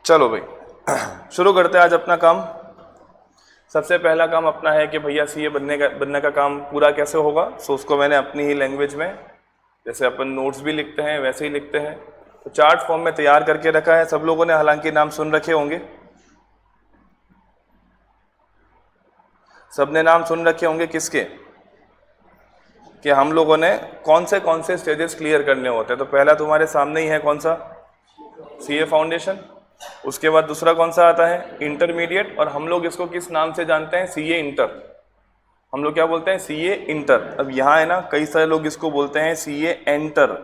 चलो भाई शुरू करते हैं आज अपना काम। सबसे पहला काम अपना है कि भैया सीए बनने का काम पूरा कैसे होगा। सो उसको मैंने अपनी ही लैंग्वेज में, जैसे अपन नोट्स भी लिखते हैं वैसे ही लिखते हैं, तो चार्ट फॉर्म में तैयार करके रखा है। सब लोगों ने हालांकि नाम सुन रखे होंगे, सबने नाम सुन रखे होंगे किसके, कि हम लोगों ने कौन से स्टेजेस क्लियर करने होते हैं। तो पहला तुम्हारे सामने ही है, कौन सा, सीए फाउंडेशन। उसके बाद दूसरा कौन सा आता है, इंटरमीडिएट, और हम लोग इसको किस नाम से जानते हैं, सीए इंटर। हम लोग क्या बोलते हैं, सीए इंटर। अब यहाँ है ना, कई सारे लोग इसको बोलते हैं सीए एंटर।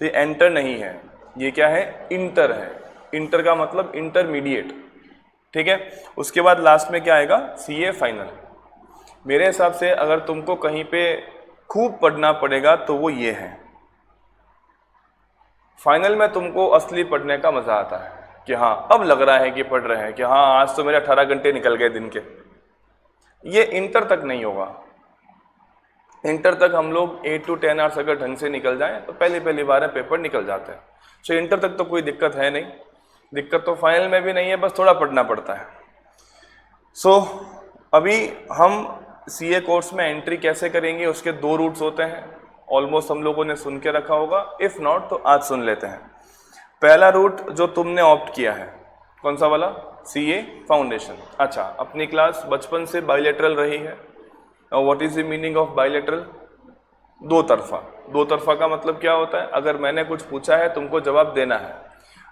सीए एंटर नहीं है, ये क्या है, इंटर है। इंटर का मतलब इंटरमीडिएट, ठीक है। उसके बाद लास्ट में क्या आएगा, सीए फाइनल। मेरे हिसाब से अगर तुमको कहीं पे खूब पढ़ना पड़ेगा तो वो ये है, फाइनल में तुमको असली पढ़ने का मजा आता है कि हाँ अब लग रहा है कि पढ़ रहे हैं, कि हाँ आज तो मेरे 18 घंटे निकल गए दिन के। ये इंटर तक नहीं होगा। इंटर तक हम लोग 8 to 10 आवर्स अगर ढंग से निकल जाएं तो पहली बार पेपर निकल जाते हैं। सो इंटर तक तो कोई दिक्कत है नहीं, दिक्कत तो फाइनल में भी नहीं है, बस थोड़ा पढ़ना पड़ता है। सो अभी हम सीए कोर्स में एंट्री कैसे करेंगे, उसके 2 रूट्स होते हैं। ऑलमोस्ट हम लोगों ने सुन के रखा होगा, इफ नॉट तो आज सुन लेते हैं। पहला रूट जो तुमने ऑप्ट किया है, कौन सा वाला, सीए फाउंडेशन। अच्छा, अपनी क्लास बचपन से बाइलेटरल रही है। What is the meaning of bilateral, दो तरफा। दो तरफा का मतलब क्या होता है, अगर मैंने कुछ पूछा है तुमको जवाब देना है।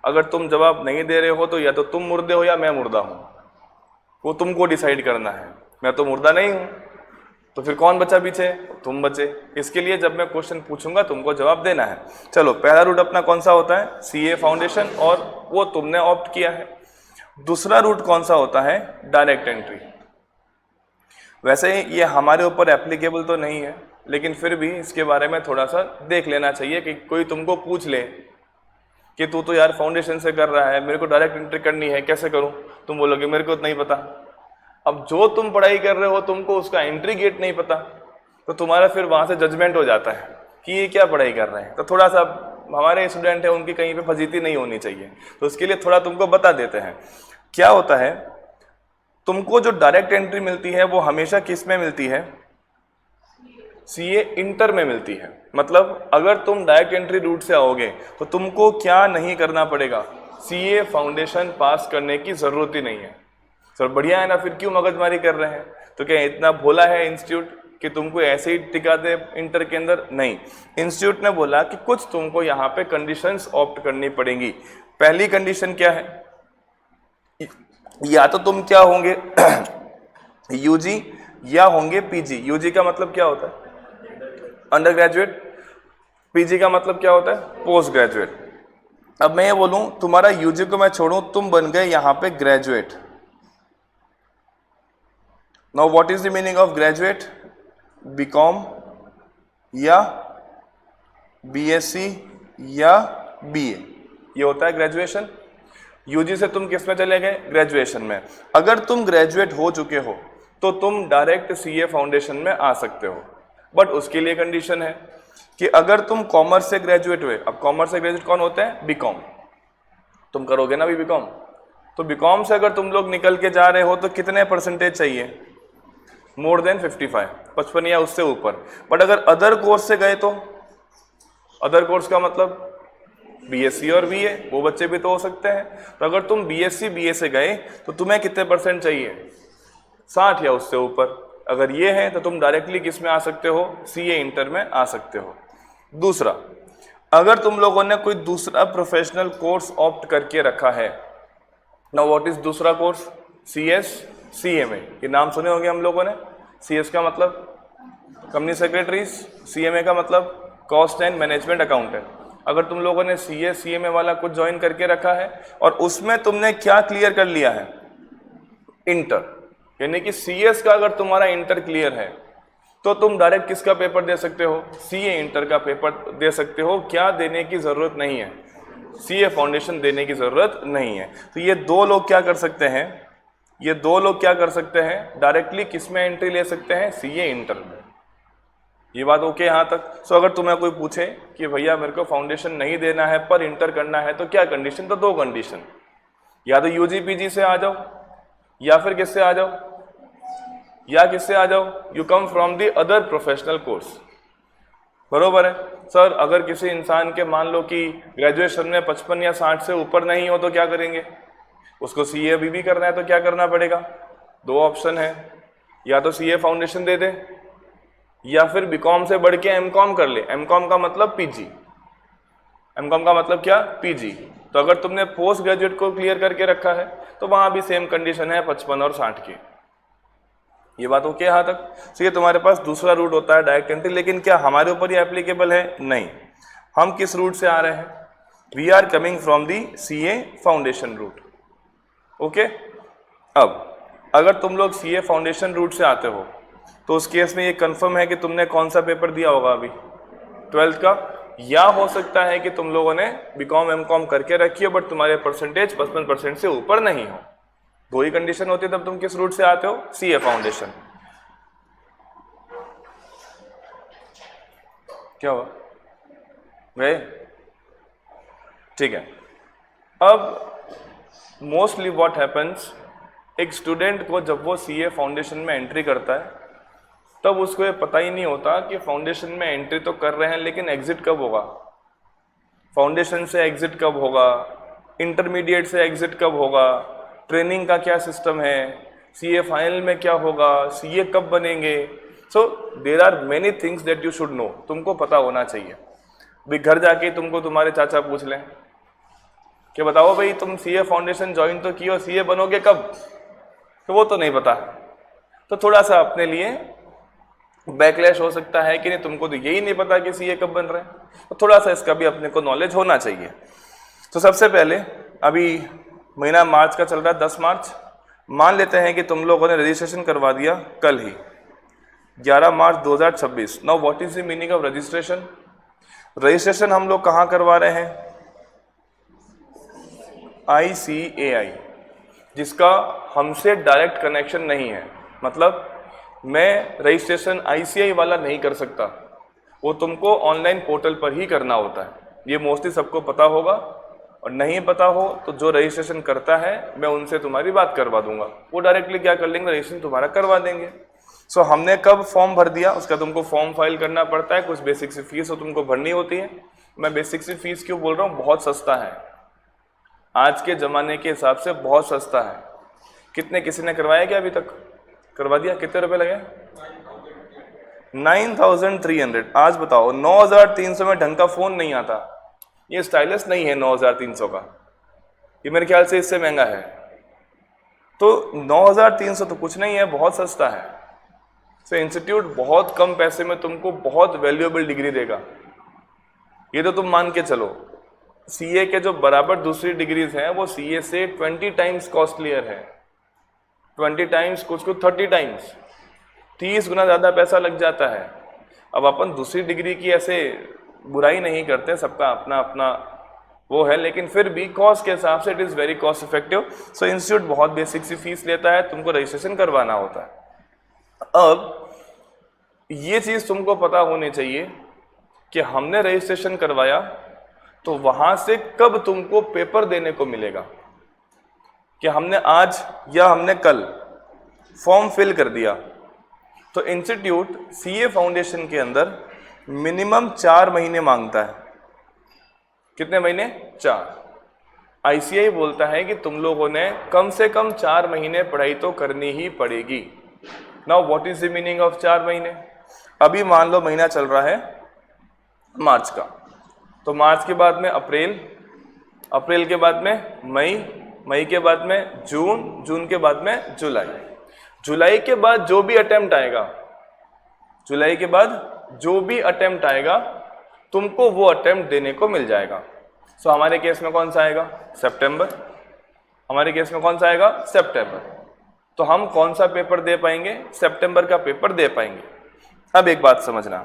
अगर तुम जवाब नहीं दे रहे हो तो या तो तुम मुर्दे हो या मैं मुर्दा हूं, वो तुमको डिसाइड करना है। मैं तो मुर्दा नहीं हूं, तो फिर कौन बचा पीछे, तुम बचे। इसके लिए जब मैं क्वेश्चन पूछूंगा तुमको जवाब देना है। चलो, पहला रूट अपना कौन सा होता है, सीए फाउंडेशन, और वो तुमने ऑप्ट किया है। दूसरा रूट कौन सा होता है, डायरेक्ट एंट्री। वैसे ये हमारे ऊपर एप्लीकेबल तो नहीं है, लेकिन फिर भी इसके बारे में थोड़ा सा देख लेना चाहिए कि कोई तुमको पूछ ले कि तू तो यार फाउंडेशन से कर रहा है, मेरे को डायरेक्ट एंट्री करनी है, कैसे करूं। तुम बोलोगे मेरे को तो नहीं पता। अब जो तुम पढ़ाई कर रहे हो तुमको उसका एंट्री गेट नहीं पता, तो तुम्हारा फिर वहां से जजमेंट हो जाता है कि ये क्या पढ़ाई कर रहे हैं। तो थोड़ा सा हमारे स्टूडेंट है, उनकी कहीं पे फजीती नहीं होनी चाहिए, तो उसके लिए थोड़ा तुमको बता देते हैं। क्या होता है, तुमको जो डायरेक्ट एंट्री मिलती है वो हमेशा किस में मिलती है, सीए इंटर में मिलती है। मतलब अगर तुम डायरेक्ट एंट्री रूट से आओगे तो तुमको क्या नहीं करना पड़ेगा, सीए फाउंडेशन पास करने की जरूरत ही नहीं है। सर बढ़िया है ना, फिर क्यों मगजमारी कर रहे हैं। तो क्या इतना भोला है इंस्टीट्यूट कि तुमको ऐसे ही टिका दे इंटर के अंदर, नहीं। इंस्टीट्यूट ने बोला कि कुछ तुमको यहाँ पे कंडीशंस ऑप्ट करनी पड़ेंगी। पहली कंडीशन क्या है, या तो तुम क्या होंगे यूजी या होंगे पीजी। यूजी का मतलब क्या होता है, अंडर ग्रेजुएट। पीजी का मतलब क्या होता है, पोस्ट ग्रेजुएट। अब मैं ये बोलूं तुम्हारा यूजी को मैं छोड़ूं, तुम बन गए यहाँ पे graduate. Now what is the meaning of graduate, B Com या बीएससी या बीए, ये होता है ग्रेजुएशन। यूजी से तुम किस में चले गए, ग्रेजुएशन में। अगर तुम ग्रेजुएट हो चुके हो तो तुम डायरेक्ट सीए फाउंडेशन में आ सकते हो, बट उसके लिए कंडीशन है कि अगर तुम कॉमर्स से ग्रेजुएट हुए। अब कॉमर्स से ग्रेजुएट कौन होते हैं, बीकॉम। तुम करोगे ना भी बीकॉम, तो बीकॉम से अगर तुम लोग निकल के जा रहे हो तो कितने परसेंटेज चाहिए, मोर देन 55, 55 या उससे ऊपर। बट अगर अदर कोर्स से गए तो, अदर कोर्स का मतलब बीएससी और बीए, वो बच्चे भी तो हो सकते हैं। तो अगर तुम बीएससी बीए से गए तो तुम्हें कितने परसेंट चाहिए, 60 या उससे ऊपर। अगर ये है तो तुम डायरेक्टली किस में आ सकते हो, सीए इंटर में आ सकते हो। दूसरा, अगर तुम लोगों ने कोई दूसरा प्रोफेशनल कोर्स ऑप्ट करके रखा है। नाउ व्हाट इज दूसरा कोर्स, सीएस सीएमए, ये नाम सुने होंगे हम लोगों ने। सीएस का मतलब कंपनी सेक्रेटरीज, सीएमए का मतलब कॉस्ट एंड मैनेजमेंट अकाउंटेंट। अगर तुम लोगों ने सीएस सीएमए वाला कुछ ज्वाइन करके रखा है और उसमें तुमने क्या क्लियर कर लिया है, इंटर, यानी कि सीएस का अगर तुम्हारा इंटर क्लियर है तो तुम डायरेक्ट किसका पेपर दे सकते हो, सीए इंटर का पेपर दे सकते हो। क्या देने की जरूरत नहीं है, सीए फाउंडेशन देने की जरूरत नहीं है। तो ये दो लोग क्या कर सकते हैं, ये दो लोग क्या कर सकते हैं, डायरेक्टली किस में एंट्री ले सकते हैं, सीए इंटर में। ये बात ओके यहाँ तक। सो अगर तुम्हें कोई पूछे कि भैया मेरे को फाउंडेशन नहीं देना है पर इंटर करना है तो क्या कंडीशन, तो 2 कंडीशन, या तो यूजी पीजी से आ जाओ या फिर किससे आ जाओ, या किससे आ जाओ, you come from the other professional course. बरोबर है सर। अगर किसी इंसान के मान लो कि ग्रेजुएशन में 55 या 60 से ऊपर नहीं हो तो क्या करेंगे, उसको सीए भी करना है तो क्या करना पड़ेगा, 2 ऑप्शन है, या तो सीए फाउंडेशन दे दे या फिर बीकॉम से बढ़ के एमकॉम कर ले। एमकॉम का मतलब पीजी, एमकॉम का मतलब क्या, पीजी। तो अगर तुमने पोस्ट ग्रेजुएट को क्लियर करके रखा है तो वहां भी सेम कंडीशन है 55 और 60 की। ये बात ओके यहाँ तक। तो ये तुम्हारे पास दूसरा रूट होता है डायरेक्ट एंट्री, लेकिन क्या हमारे ऊपर ये एप्लीकेबल है, नहीं। हम किस रूट से आ रहे हैं, we are coming from the CA foundation route. Okay, अब अगर तुम लोग सीए फाउंडेशन रूट से आते हो तो उस केस में ये कंफर्म है कि तुमने कौन सा पेपर दिया होगा अभी, 12th का, या हो सकता है कि तुम लोगों ने बीकॉम एमकॉम करके रखी हो बट तुम्हारे परसेंटेज 55% से ऊपर नहीं हो। 2 ही कंडीशन होती है तब तुम किस रूट से आते हो, सीए फाउंडेशन। क्या हुआ, गए, ठीक है। अब मोस्टली व्हाट हैपन्स, एक स्टूडेंट को जब वो सीए फाउंडेशन में एंट्री करता है तब उसको ये पता ही नहीं होता कि फाउंडेशन में एंट्री तो कर रहे हैं लेकिन एग्जिट कब होगा, फाउंडेशन से एग्जिट कब होगा, इंटरमीडिएट से एग्जिट कब होगा, ट्रेनिंग का क्या सिस्टम है, सीए फाइनल में क्या होगा, सीए कब बनेंगे। So there are many things that you should know, तुमको पता होना चाहिए। भी घर जाके तुमको तुम्हारे चाचा पूछ लें कि बताओ भाई तुम सीए फाउंडेशन ज्वाइन तो किए, सीए बनोगे कब, तो वो तो नहीं पता। तो थोड़ा सा अपने लिए बैकलैश हो सकता है कि नहीं, तुमको तो यही नहीं पता कि सीए कब बन रहे हैं, तो थोड़ा सा इसका भी अपने को नॉलेज होना चाहिए। तो सबसे पहले अभी महीना मार्च का चल रहा है, 10 मार्च, मान लेते हैं कि तुम लोगों ने रजिस्ट्रेशन करवा दिया कल ही 11 मार्च 2026। Now what is the meaning of registration. Registration हम लोग कहाँ करवा रहे हैं, ICAI, जिसका हमसे डायरेक्ट कनेक्शन नहीं है। मतलब मैं रजिस्ट्रेशन ICAI वाला नहीं कर सकता, वो तुमको ऑनलाइन पोर्टल पर ही करना होता है। ये मोस्टली सबको पता होगा, और नहीं पता हो तो जो रजिस्ट्रेशन करता है मैं उनसे तुम्हारी बात करवा दूंगा, वो डायरेक्टली क्या कर लेंगे, रजिस्ट्रेशन तुम्हारा करवा देंगे। सो हमने कब फॉर्म भर दिया, उसका तुमको फॉर्म फाइल करना पड़ता है, कुछ बेसिक सी फीस हो तुमको भरनी होती है। मैं बेसिक सी फीस क्यों बोल रहा हूँ, बहुत सस्ता है, आज के ज़माने के हिसाब से बहुत सस्ता है। कितने, किसी ने करवाया क्या अभी तक, करवा दिया, कितने रुपए लगे, 9300। आज बताओ 9300 में ढंग का फ़ोन नहीं आता, ये स्टाइलिश नहीं है 9300 का, ये मेरे ख्याल से इससे महंगा है। तो 9300 तो कुछ नहीं है, बहुत सस्ता है। तो इंस्टीट्यूट बहुत कम पैसे में तुमको बहुत वैल्यूएबल डिग्री देगा, ये तो तुम मान के चलो। सीए के जो बराबर दूसरी डिग्रीज हैं वो सीए से 20 टाइम्स कॉस्टलियर है, 20 टाइम्स, कुछ 30 टाइम्स, 30 गुना ज़्यादा पैसा लग जाता है। अब अपन दूसरी डिग्री की ऐसे बुराई नहीं करते, सबका अपना अपना वो है, लेकिन फिर भी कॉस्ट के हिसाब से it is very cost effective. So institute बहुत बेसिक सी फीस लेता है, तुमको रजिस्ट्रेशन करवाना होता है। अब ये चीज़ तुमको पता होनी चाहिए कि हमने रजिस्ट्रेशन करवाया तो वहाँ से कब तुमको पेपर देने को मिलेगा, कि हमने आज या हमने कल फॉर्म फिल कर दिया तो इंस्टीट्यूट सीए फाउंडेशन के अंदर मिनिमम 4 महीने मांगता है। कितने महीने, 4। ICAI बोलता है कि तुम लोगों ने कम से कम 4 महीने पढ़ाई तो करनी ही पड़ेगी। Now what is the meaning of 4 महीने। अभी मान लो महीना चल रहा है मार्च का, तो मार्च के बाद में अप्रैल, अप्रैल के बाद में मई, मई के बाद में जून, जून के बाद में जुलाई, जुलाई के बाद जो भी अटेम्प्ट आएगा, जुलाई के बाद जो भी अटेम्प्ट आएगा तुमको वो अटेम्प्ट देने को मिल जाएगा। सो हमारे केस में कौन सा आएगा, सितंबर, हमारे केस में कौन सा आएगा, सितंबर। तो हम कौन सा पेपर दे पाएंगे, सितंबर का पेपर दे पाएंगे। अब एक बात समझना,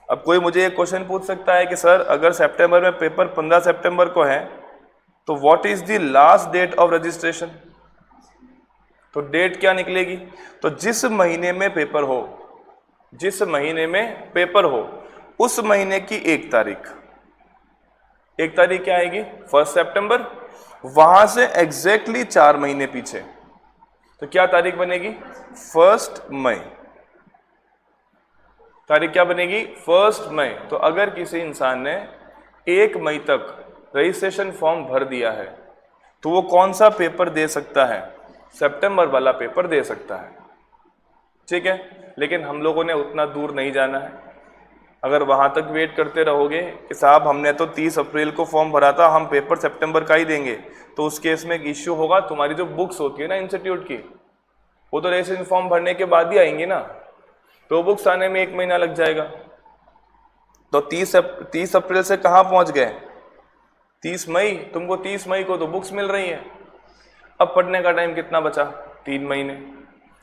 अब कोई मुझे एक क्वेश्चन पूछ सकता है कि सर अगर सितंबर में पेपर 15 सितंबर को है तो what is the last date of registration. तो डेट क्या निकलेगी, तो जिस महीने में पेपर हो जिस महीने में पेपर हो उस महीने की 1 तारीख, 1 तारीख क्या आएगी? 1 सितंबर। वहां से एग्जैक्टली 4 महीने पीछे तो क्या तारीख बनेगी? 1 मई। तारीख क्या बनेगी? 1 मई। तो अगर किसी इंसान ने 1 मई तक रजिस्ट्रेशन फॉर्म भर दिया है तो वो कौन सा पेपर दे सकता है? सितंबर वाला पेपर दे सकता है। ठीक है, लेकिन हम लोगों ने उतना दूर नहीं जाना है। अगर वहां तक वेट करते रहोगे कि साहब हमने तो 30 अप्रैल को फॉर्म भरा था, हम पेपर सितंबर का ही देंगे, तो उस केस में एक इश्यू होगा। तुम्हारी जो बुक्स होती है ना इंस्टीट्यूट की, वो तो रजिस्ट्रेशन फॉर्म भरने के बाद ही आएंगी ना, तो बुक्स आने में 1 महीना लग जाएगा। तो 30 अप्रैल से कहाँ पहुंच गए? 30 मई। तुमको 30 मई को तो बुक्स मिल रही है। अब पढ़ने का टाइम कितना बचा? 3 महीने।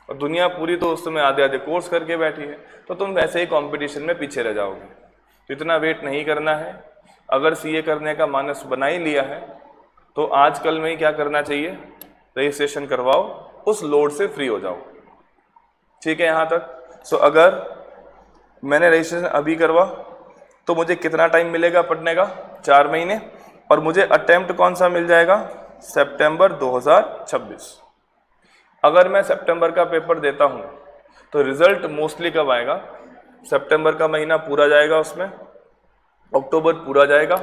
और दुनिया पूरी तो उस समय आधे आधे कोर्स करके बैठी है, तो तुम वैसे ही कंपटीशन में पीछे रह जाओगे। तो इतना वेट नहीं करना है। अगर सीए करने का मानस बना ही लिया है तो आजकल में ही क्या करना चाहिए? रजिस्ट्रेशन करवाओ, उस लोड से फ्री हो जाओ। ठीक है यहाँ तक? सो अगर मैंने रजिस्ट्रेशन अभी करवा तो मुझे कितना टाइम मिलेगा पढ़ने का? 4 महीने। और मुझे अटेम्प्ट कौन सा मिल जाएगा? सितंबर 2026। अगर मैं सितंबर का पेपर देता हूं तो रिजल्ट मोस्टली कब आएगा? सितंबर का महीना पूरा जाएगा, उसमें अक्टूबर पूरा जाएगा,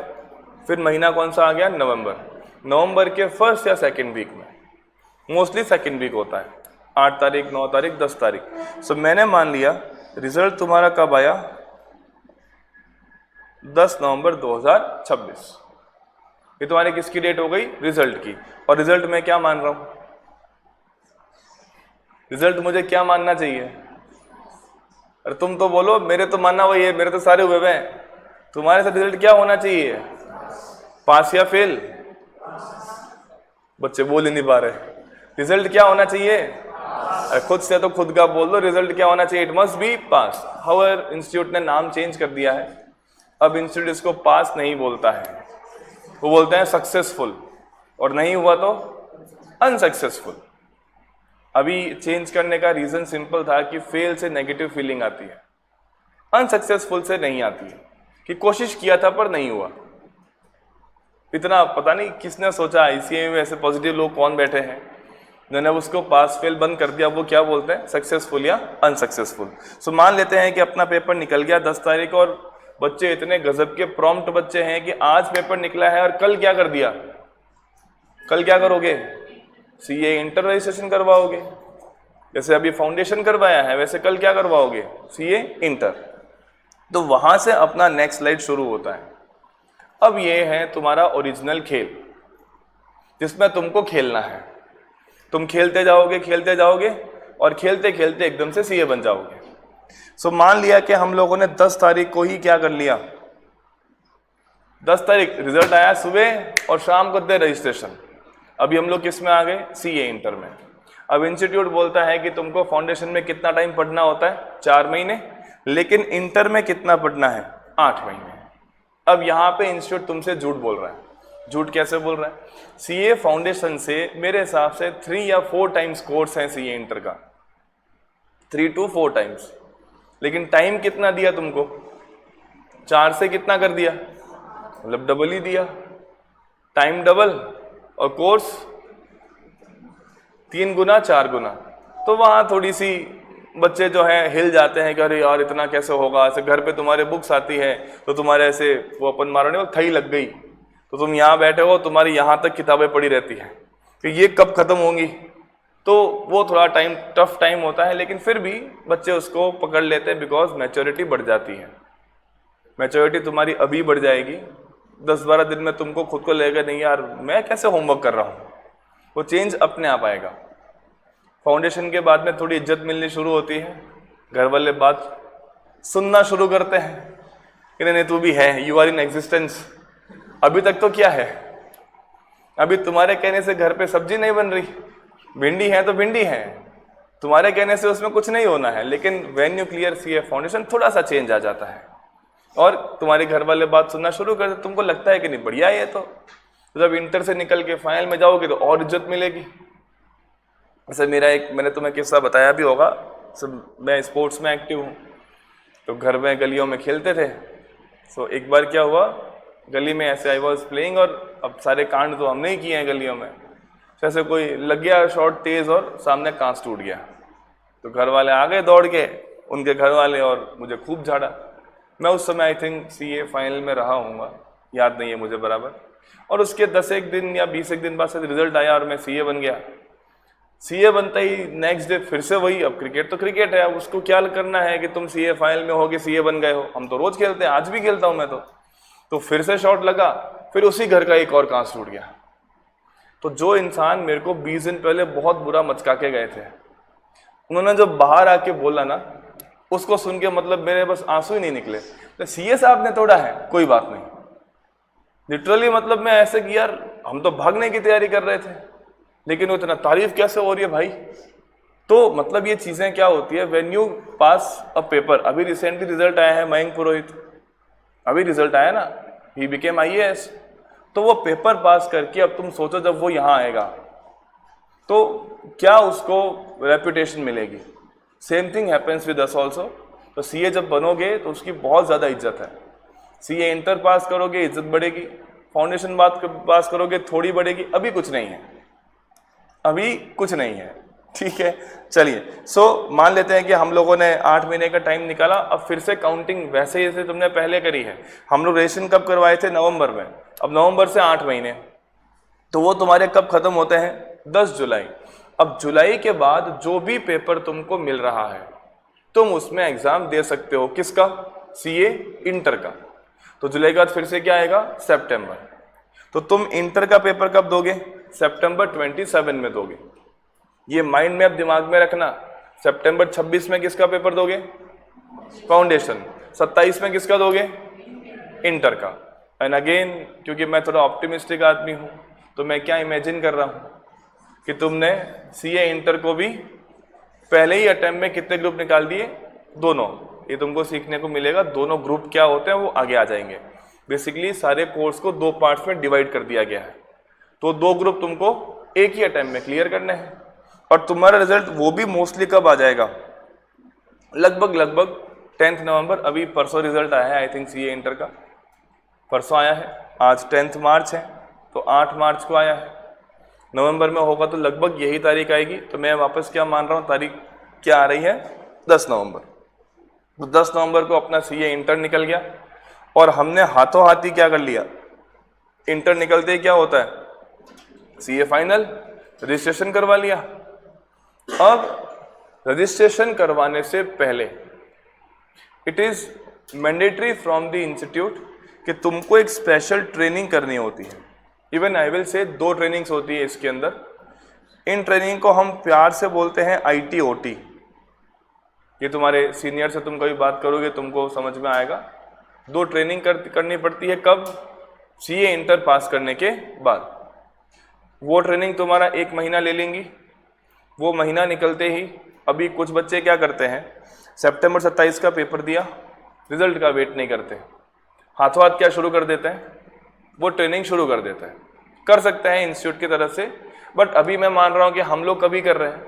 फिर महीना कौन सा आ गया? नवंबर। नवंबर के 1st या 2nd वीक में, मोस्टली 2nd वीक होता है, 8 तारीख, 9 तारीख, 10 तारीख। सो मैंने मान लिया रिजल्ट तुम्हारा कब आया? 10 नवंबर 2026। ये तुम्हारी किसकी डेट हो गई? रिजल्ट की। और रिजल्ट मैं क्या मान रहा हूं? रिजल्ट मुझे क्या मानना चाहिए? अरे तुम तो बोलो, मेरे तो मानना वही है, मेरे तो सारे हुए हैं। तुम्हारे साथ रिजल्ट क्या होना चाहिए? पास या फेल? बच्चे बोल ही नहीं पा रहे। रिजल्ट क्या होना चाहिए? खुद से तो खुद का बोल दो, रिजल्ट क्या होना चाहिए? It must be pass. However institute ने नाम चेंज कर दिया है, अब इंस्टीट्यूट इसको पास नहीं बोलता है, वो बोलते हैं सक्सेसफुल, और नहीं हुआ तो अनसक्सेसफुल। अभी चेंज करने का रीजन सिंपल था कि फेल से नेगेटिव फीलिंग आती है, अनसक्सेसफुल से नहीं आती है, कि कोशिश किया था पर नहीं हुआ। इतना पता नहीं किसने सोचा, आईसीए में ऐसे पॉजिटिव लोग कौन बैठे हैं जिन्होंने उसको पास फेल बंद कर दिया। वो क्या बोलते हैं? सक्सेसफुल या अनसक्सेसफुल। सो मान लेते हैं कि अपना पेपर निकल गया 10 तारीख, और बच्चे इतने गजब के प्रॉम्प्ट बच्चे हैं कि आज पेपर निकला है और कल क्या कर दिया? कल क्या करोगे? सीए इंटर रजिस्ट्रेशन करवाओगे। जैसे अभी फाउंडेशन करवाया है, वैसे कल क्या करवाओगे? CA inter. तो वहां से अपना नेक्स्ट स्लाइड शुरू होता है। अब ये है तुम्हारा ओरिजिनल खेल, जिसमें तुमको खेलना है। तुम खेलते जाओगे और खेलते खेलते एकदम से सीए बन जाओगे। सो मान लिया कि हम लोगों ने 10 तारीख को ही क्या कर लिया? 10 तारीख रिजल्ट आया सुबह और शाम को दे रजिस्ट्रेशन। अभी हम लोग किस में आ गए? सीए इंटर में। अब इंस्टीट्यूट बोलता है कि तुमको फाउंडेशन में कितना टाइम पढ़ना होता है? 4 महीने, लेकिन इंटर में कितना पढ़ना है? 8 महीने। अब यहाँ पे इंस्टीट्यूट तुमसे झूठ बोल रहा है। झूठ कैसे बोल रहा है? सीए फाउंडेशन से मेरे हिसाब से 3 या 4 टाइम्स कोर्स है सीए इंटर का, 3 to 4 टाइम्स। लेकिन टाइम कितना दिया तुमको? 4 से कितना कर दिया? मतलब डबल ही दिया, टाइम डबल और कोर्स 3 गुना 4 गुना। तो वहाँ थोड़ी सी बच्चे जो हैं हिल जाते हैं कि अरे यार इतना कैसे होगा। ऐसे घर पे तुम्हारे बुक्स आती है तो तुम्हारे ऐसे वो अपन मारो नहीं, थई लग गई, तो तुम यहाँ बैठे हो, तुम्हारी यहाँ तक किताबें पड़ी रहती हैं कि ये कब खत्म होंगी। तो वो थोड़ा टाइम टफ टाइम होता है, लेकिन फिर भी बच्चे उसको पकड़ लेते हैं, बिकॉज मैच्योरिटी बढ़ जाती है। मैच्योरिटी तुम्हारी अभी बढ़ जाएगी, 10-12 दिन में तुमको खुद को लगेगा नहीं यार मैं कैसे होमवर्क कर रहा हूँ। वो चेंज अपने आप आएगा। फाउंडेशन के बाद में थोड़ी इज्जत मिलनी शुरू होती है, घर वाले बात सुनना शुरू करते हैं कि नहीं तू भी है, यू आर इन एग्जिस्टेंस। अभी तक तो क्या है, अभी तुम्हारे कहने से घर पे सब्जी नहीं बन रही, भिंडी है तो भिंडी है, तुम्हारे कहने से उसमें कुछ नहीं होना है। लेकिन when you clear CA foundation थोड़ा सा चेंज आ जाता है और तुम्हारे घर वाले बात सुनना शुरू करते, तुमको लगता है कि नहीं बढ़िया है। तो जब इंटर से निकल के फाइनल में जाओगे तो और इज्जत मिलेगी। जैसे मैंने तुम्हें किस्सा बताया भी होगा, मैं स्पोर्ट्स में एक्टिव हूँ, तो घर में गलियों में खेलते थे। सो एक बार क्या हुआ, गली में ऐसे आई वॉज प्लेइंग, और अब सारे कांड तो हमने ही किए हैं गलियों में, जैसे कोई लग गया शॉट तेज और सामने कांच टूट गया। तो घर वाले आ गए दौड़ के, उनके घर वाले, और मुझे खूब झाड़ा। मैं उस समय आई थिंक CA फाइनल में रहा हूँगा, याद नहीं है मुझे बराबर। और उसके 10 दिन या 20 दिन बाद से रिजल्ट आया और मैं CA बन गया। CA बनता ही नेक्स्ट डे फिर से वही, अब क्रिकेट तो क्रिकेट है, अब उसको क्या करना है कि तुम CA फाइनल में हो गए, CA बन गए हो। हम तो रोज खेलते हैं, आज भी खेलता हूं मैं तो फिर से शॉट लगा, फिर उसी घर का एक और कांच टूट गया। तो जो इंसान मेरे को 20 दिन पहले बहुत बुरा मचका के गए थे, उन्होंने जब बाहर आके बोला ना, उसको सुन के मतलब मेरे बस आंसू ही नहीं निकले। तो CA साहब ने तोड़ा है, कोई बात नहीं। लिटरली मतलब मैं ऐसे कि यार हम तो भागने की तैयारी कर रहे थे, लेकिन वो इतना तारीफ कैसे हो रही है भाई। तो मतलब ये चीजें क्या होती है, when you pass a paper. अभी रिसेंटली रिजल्ट आया है मयंक पुरोहित, अभी रिजल्ट आया ना, ही बिकेम IAS। तो वो पेपर पास करके अब तुम सोचो जब वो यहाँ आएगा तो क्या उसको रेपुटेशन मिलेगी। Same thing happens with us also. तो CA जब बनोगे तो उसकी बहुत ज़्यादा इज्जत है। CA इंटर पास करोगे इज्जत बढ़ेगी, फाउंडेशन पास करोगे थोड़ी बढ़ेगी, अभी कुछ नहीं है, अभी कुछ नहीं है, ठीक है। चलिए, सो मान लेते हैं कि हम लोगों ने 8 महीने का टाइम निकाला। अब फिर से काउंटिंग वैसे ही जैसे तुमने पहले करी है। हम लोग रजिस्ट्रेशन कब करवाए थे, नवंबर में। अब नवंबर से 8 महीने, तो वो तुम्हारे कब खत्म होते हैं, 10 जुलाई। अब जुलाई के बाद जो भी पेपर तुमको मिल रहा है तुम उसमें एग्जाम दे सकते हो। किसका, CA इंटर का। तो जुलाई के बाद फिर से क्या आएगा, सितंबर। तो तुम इंटर का पेपर कब दोगे, सितंबर 27 में दोगे। ये माइंड में अब दिमाग में रखना। सितंबर 26 में किसका पेपर दोगे, फाउंडेशन। 27 में किसका दोगे, इंटर का। एंड अगेन क्योंकि मैं थोड़ा ऑप्टिमिस्टिक आदमी हूं तो मैं क्या इमेजिन कर रहा हूं कि तुमने CA इंटर को भी पहले ही अटेम्प्ट में कितने ग्रुप निकाल दिए, दोनों। ये तुमको सीखने को मिलेगा, दोनों ग्रुप क्या होते हैं वो आगे आ जाएंगे। बेसिकली सारे कोर्स को 2 पार्ट्स में डिवाइड कर दिया गया है, तो 2 ग्रुप तुमको एक ही अटेम्प्ट में क्लियर करने हैं। और तुम्हारा रिजल्ट वो भी मोस्टली कब आ जाएगा, लगभग 10 नवंबर। अभी परसों रिजल्ट आया है आई थिंक CA इंटर का, परसों आया है। आज 10 मार्च है तो 8 मार्च को आया है। नवंबर में होगा तो लगभग यही तारीख आएगी। तो मैं वापस क्या मान रहा हूँ, तारीख क्या आ रही है, 10 नवंबर। तो 10 नवंबर को अपना CA इंटर निकल गया और हमने हाथों हाथ ही क्या कर लिया, इंटर निकलते ही क्या होता है, CA फाइनल, रजिस्ट्रेशन करवा लिया। अब रजिस्ट्रेशन करवाने से पहले it is mandatory from the institute कि तुमको एक स्पेशल ट्रेनिंग करनी होती है। Even I will say 2 trainings होती है इसके अंदर। इन ट्रेनिंग को हम प्यार से बोलते हैं IT-OT। ये तुम्हारे सीनियर से तुम कभी बात करोगे तुमको समझ में आएगा। 2 ट्रेनिंग करनी पड़ती है, कब, CA इंटर पास करने के बाद। वो ट्रेनिंग तुम्हारा 1 महीना ले लेंगी। वो महीना निकलते ही अभी कुछ बच्चे क्या करते हैं, सितंबर 27 का पेपर दिया, रिजल्ट का वेट नहीं करते, हाथों हाथ क्या शुरू कर देते हैं, वो ट्रेनिंग शुरू कर देते हैं। कर सकते हैं इंस्टीट्यूट की तरफ से, बट अभी मैं मान रहा हूं कि हम लोग कभी कर रहे हैं,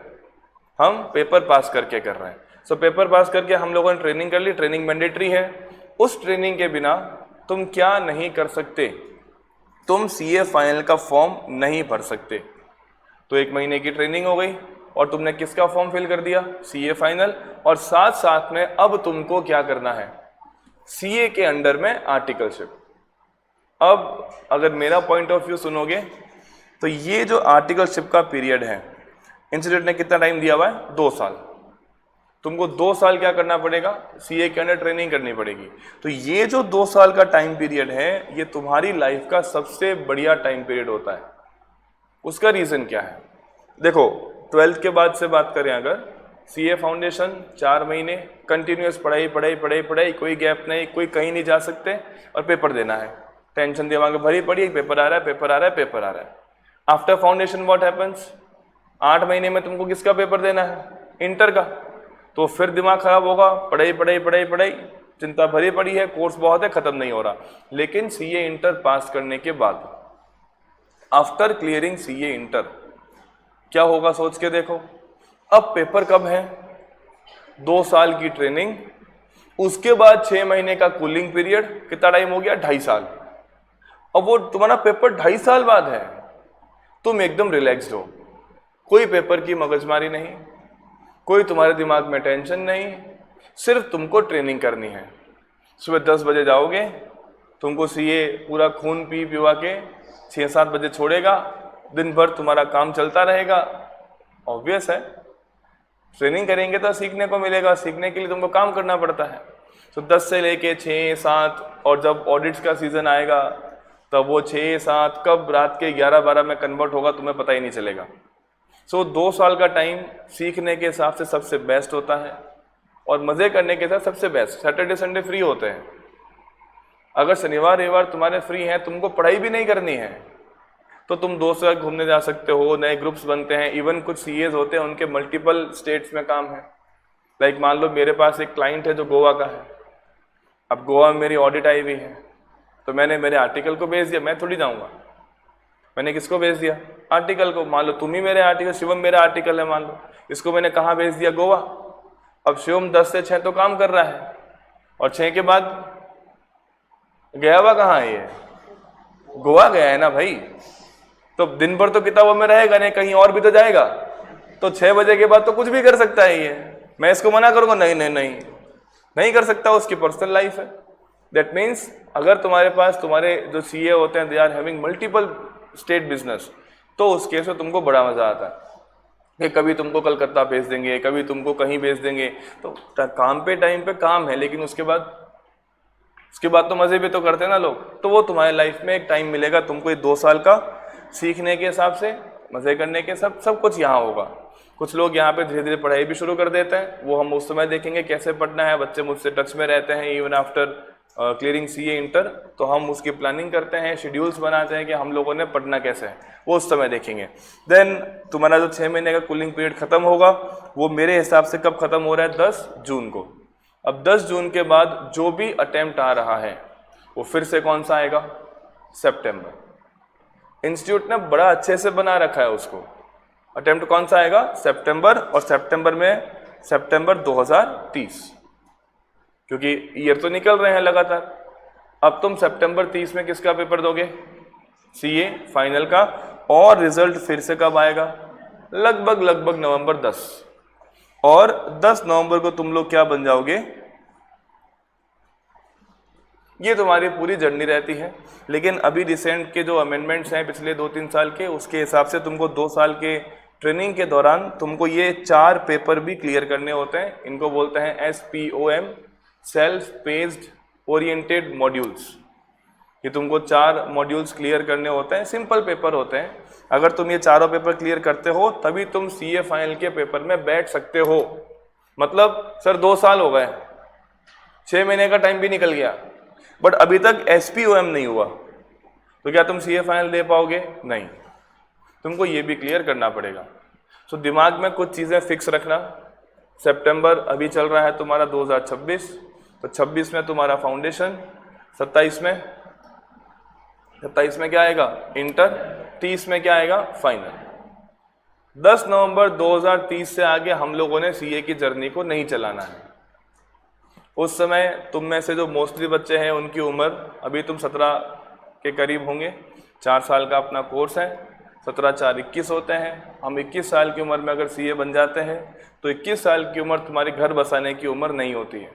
हम पेपर पास करके कर रहे हैं। सो पेपर पास करके हम लोगों ने ट्रेनिंग कर ली, ट्रेनिंग मैंडेटरी है। उस ट्रेनिंग के बिना तुम क्या नहीं कर सकते, तुम CA फाइनल का फॉर्म नहीं भर सकते। तो 1 महीने की ट्रेनिंग हो गई और तुमने किसका फॉर्म फिल कर दिया, CA फाइनल। और साथ साथ में अब तुमको क्या करना है, CA के अंडर में आर्टिकलशिप। अब अगर मेरा पॉइंट ऑफ व्यू सुनोगे तो ये जो आर्टिकलशिप का पीरियड है, इंस्टीट्यूट ने कितना टाइम दिया हुआ है, 2 साल। तुमको 2 साल क्या करना पड़ेगा, CA के अंडर ट्रेनिंग करनी पड़ेगी। तो ये जो 2 साल का टाइम पीरियड है, ये तुम्हारी लाइफ का सबसे बढ़िया टाइम पीरियड होता है। उसका रीजन क्या है, देखो 12th के बाद से बात करें अगर, CA फाउंडेशन 4 महीने कंटिन्यूअस पढ़ाई पढ़ाई पढ़ाई पढ़ाई, कोई गैप नहीं, कोई कहीं नहीं जा सकते, और पेपर देना है। टेंशन दिमाग में भरी पड़ी, पेपर आ रहा है, पेपर आ रहा है, पेपर आ रहा है। आफ्टर फाउंडेशन व्हाट हैपेंस, 8 महीने में तुमको किसका पेपर देना है, इंटर का। तो फिर दिमाग खराब होगा, पढ़ाई पढ़ाई पढ़ाई पढ़ाई, चिंता भरी पड़ी है, कोर्स बहुत है, खत्म नहीं हो रहा। लेकिन CA इंटर पास करने के बाद, आफ्टर क्लियरिंग CA इंटर, क्या होगा सोच के देखो। अब पेपर कब है, 2 साल की ट्रेनिंग उसके बाद 6 महीने का कूलिंग पीरियड, कितना टाइम हो गया, 2.5 साल। अब वो तुम्हारा पेपर 2.5 साल बाद है, तुम एकदम रिलैक्स्ड हो, कोई पेपर की मगजमारी नहीं, कोई तुम्हारे दिमाग में टेंशन नहीं, सिर्फ तुमको ट्रेनिंग करनी है। सुबह 10 बजे जाओगे, तुमको सीए पूरा खून पी पिवा के 6-7 बजे छोड़ेगा, दिन भर तुम्हारा काम चलता रहेगा। ऑब्वियस है, ट्रेनिंग करेंगे तो सीखने को मिलेगा, सीखने के लिए तुमको काम करना पड़ता है। तो 10 से लेके 6-7, और जब ऑडिट्स का सीजन आएगा तब वो 6-7 कब रात के 11-12 में कन्वर्ट होगा तुम्हें पता ही नहीं चलेगा। सो 2 साल का टाइम सीखने के हिसाब से सबसे बेस्ट होता है, और मज़े करने के साथ सबसे बेस्ट। सैटरडे संडे फ्री होते हैं, अगर शनिवार रविवार तुम्हारे फ्री हैं, तुमको पढ़ाई भी नहीं करनी है, तो तुम दोस्त के साथ घूमने जा सकते हो, नए ग्रुप्स बनते हैं। इवन कुछ सीएज होते हैं, उनके मल्टीपल स्टेट्स में काम है। लाइक मान लो मेरे पास एक क्लाइंट है जो गोवा का है, अब गोवा में मेरी ऑडिट आई हुई है, तो मैंने मेरे आर्टिकल को भेज दिया, मैं थोड़ी जाऊँगा, मैंने किसको भेज दिया, आर्टिकल को। मान लो तुम ही मेरे आर्टिकल, शिवम मेरा आर्टिकल है, मान लो इसको मैंने कहाँ भेज दिया, गोवा। अब शिवम 10 से 6 तो काम कर रहा है, और 6 के बाद गया हुआ कहाँ है, ये गोवा गया है ना भाई, तो दिन भर तो किताबों में रहेगा नहीं, कहीं और भी तो जाएगा। तो 6 बजे के बाद तो कुछ भी कर सकता है ये, मैं इसको मना करूंगा, नहीं नहीं नहीं नहीं कर सकता, उसकी पर्सनल लाइफ है। दैट मीन्स अगर तुम्हारे पास तुम्हारे जो सीए होते हैं, they are having multiple state business, तो उस केस में तुमको बड़ा मजा आता है कि कभी तुमको कलकत्ता भेज देंगे, कभी तुमको कहीं भेज देंगे। तो काम पे टाइम पे काम है, लेकिन उसके बाद तो मजे भी तो करते हैं ना लोग। तो वो तुम्हारे लाइफ में एक टाइम मिलेगा तुमको, ये 2 साल का सीखने के हिसाब से, मजे करने के, सब कुछ यहाँ होगा। कुछ लोग यहाँ पे धीरे धीरे पढ़ाई भी शुरू कर देते हैं, वो हम उस समय देखेंगे कैसे पढ़ना है। बच्चे मुझसे टच में रहते हैं even after clearing CA inter, तो हम उसकी प्लानिंग करते हैं, शेड्यूल्स बनाते हैं कि हम लोगों ने पढ़ना कैसे है, वो उस समय देखेंगे। देन तुम्हारा जो 6 महीने का कूलिंग पीरियड खत्म होगा, वो मेरे हिसाब से कब खत्म हो रहा है, 10 जून को। अब 10 जून के बाद जो भी अटेम्प्ट आ रहा है वो फिर से कौन सा आएगा, सितंबर। इंस्टीट्यूट ने बड़ा अच्छे से बना रखा है उसको, अटेम्प्ट कौन सा आएगा, सितंबर, और सितंबर में सितंबर 2030, क्योंकि ईयर तो निकल रहे हैं लगातार। अब तुम सितंबर 30 में किसका पेपर दोगे, सीए फाइनल का, और रिजल्ट फिर से कब आएगा, लगभग नवंबर 10, और 10 नवंबर को तुम लोग क्या बन जाओगे। ये तुम्हारी पूरी जर्नी रहती है। लेकिन अभी रिसेंट के जो अमेंडमेंट्स हैं पिछले 2-3 साल के, उसके हिसाब से तुमको 2 साल के ट्रेनिंग के दौरान तुमको ये 4 पेपर भी क्लियर करने होते हैं। इनको बोलते हैं SPOM, self paced oriented modules. ये तुमको 4 मॉड्यूल्स क्लियर करने होते हैं, सिंपल पेपर होते हैं। अगर तुम ये चारों पेपर क्लियर करते हो तभी तुम सीए फाइनल के पेपर में बैठ सकते हो। मतलब सर 2 साल हो गए, 6 महीने का टाइम भी निकल गया, बट अभी तक SPOM नहीं हुआ, तो क्या तुम सीए फाइनल दे पाओगे, नहीं, तुमको ये भी क्लियर करना पड़ेगा। सो दिमाग में कुछ चीज़ें फिक्स रखना। सितंबर अभी चल रहा है तुम्हारा 2026, तो 26 में तुम्हारा फाउंडेशन, 27 में क्या आएगा, इंटर, 30 में क्या आएगा, फाइनल। 10 नवंबर 2030 से आगे हम लोगों ने सीए की जर्नी को नहीं चलाना है। उस समय तुम में से जो मोस्टली बच्चे हैं उनकी उम्र अभी तुम 17 के करीब होंगे, 4 साल का अपना कोर्स है, 17-4 21 होते हैं। हम 21 साल की उम्र में अगर सीए बन जाते हैं तो 21 साल की उम्र तुम्हारी घर बसाने की उम्र नहीं होती है।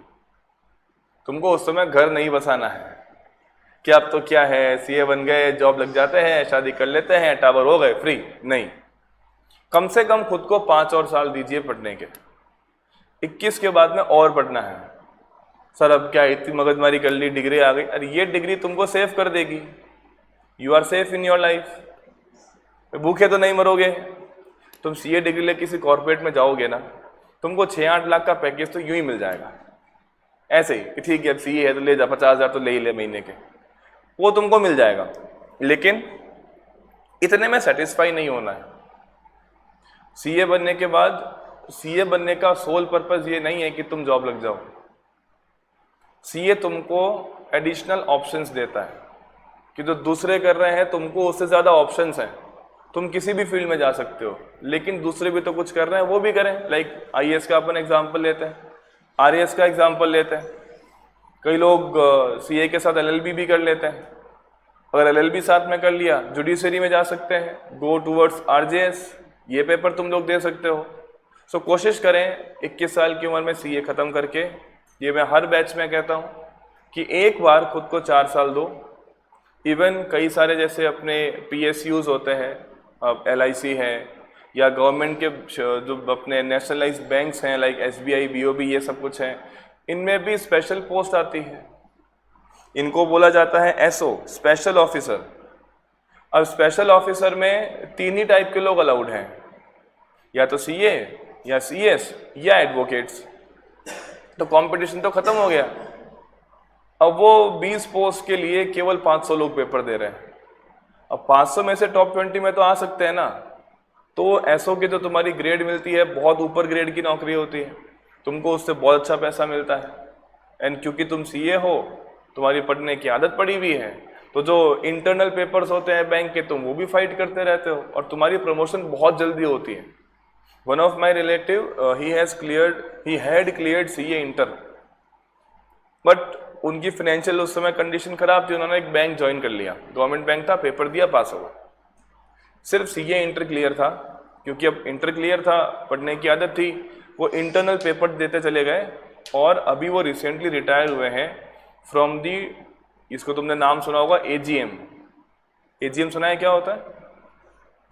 तुमको उस समय घर नहीं बसाना है कि अब तो क्या है, सीए बन गए, जॉब लग जाते हैं, शादी कर लेते हैं, टावर हो गए, फ्री, नहीं। कम से कम खुद को 5 और साल दीजिए पढ़ने के। 21 के बाद में और पढ़ना है। सर अब क्या इतनी मगजमारी कर ली, डिग्री आ गई, अरे ये डिग्री तुमको सेव कर देगी। You are safe in your life, भूखे तो नहीं मरोगे। तुम सीए डिग्री ले किसी कॉर्पोरेट में जाओगे ना, तुमको 6-8 लाख का पैकेज तो यूं ही मिल जाएगा, ऐसे ही, ठीक है अब सीए है तो ले जा, 50,000 तो ले ही ले महीने के, वो तुमको मिल जाएगा। लेकिन इतने में सेटिस्फाई नहीं होना है। सीए बनने के बाद, सीए बनने का सोल पर्पस ये नहीं है कि तुम जॉब लग जाओ। सीए तुमको एडिशनल ऑप्शंस देता है कि जो दूसरे कर रहे हैं तुमको उससे ज़्यादा ऑप्शंस हैं, तुम किसी भी फील्ड में जा सकते हो। लेकिन दूसरे भी तो कुछ कर रहे हैं, वो भी करें। लाइक आईएएस का अपन एग्जाम्पल लेते हैं, आरएएस का एग्जाम्पल लेते हैं। कई लोग सीए के साथ एलएलबी भी कर लेते हैं। अगर एलएलबी साथ में कर लिया, जुडिशरी में जा सकते हैं, गो टूवर्ड्स आरजेएस, ये पेपर तुम लोग दे सकते हो। सो कोशिश करें 21 साल की उम्र में सीए खत्म करके, ये मैं हर बैच में कहता हूँ कि एक बार खुद को 4 साल दो। इवन कई सारे जैसे अपने पीएसयूज होते हैं, एलआईसी है, या गवर्नमेंट के जो अपने नेशनलाइज्ड बैंक्स हैं लाइक एसबीआई, बीओबी, ये सब कुछ हैं, इनमें भी स्पेशल पोस्ट आती है। इनको बोला जाता है एसओ, स्पेशल ऑफिसर। अब स्पेशल ऑफिसर में 3 ही टाइप के लोग अलाउड हैं, या तो सीए या सीएस या एडवोकेट्स। तो कंपटीशन तो खत्म हो गया। अब वो 20 पोस्ट के लिए केवल 500 लोग पेपर दे रहे हैं। अब 500 में से टॉप 20 में तो आ सकते हैं ना। तो एसओ की जो तुम्हारी ग्रेड मिलती है, बहुत ऊपर ग्रेड की नौकरी होती है, तुमको उससे बहुत अच्छा पैसा मिलता है। एंड क्योंकि तुम सीए हो, तुम्हारी पढ़ने की आदत पड़ी हुई है, तो जो इंटरनल पेपर्स होते हैं बैंक के, तुम वो भी फाइट करते रहते हो और तुम्हारी प्रमोशन बहुत जल्दी होती है। One of my relative he had cleared CA inter, but उनकी फाइनेंशियल उस समय कंडीशन खराब थी, उन्होंने एक बैंक ज्वाइन कर लिया, गवर्नमेंट बैंक था, पेपर दिया, पास हो गया। सिर्फ सीए इंटर क्लियर था, क्योंकि अब इंटर क्लियर था, पढ़ने की आदत थी, वो इंटरनल पेपर देते चले गए। और अभी वो रिसेंटली रिटायर हुए हैं फ्रॉम दी, इसको तुमने नाम सुना होगा, एजीएम। एजीएम सुना है क्या होता है?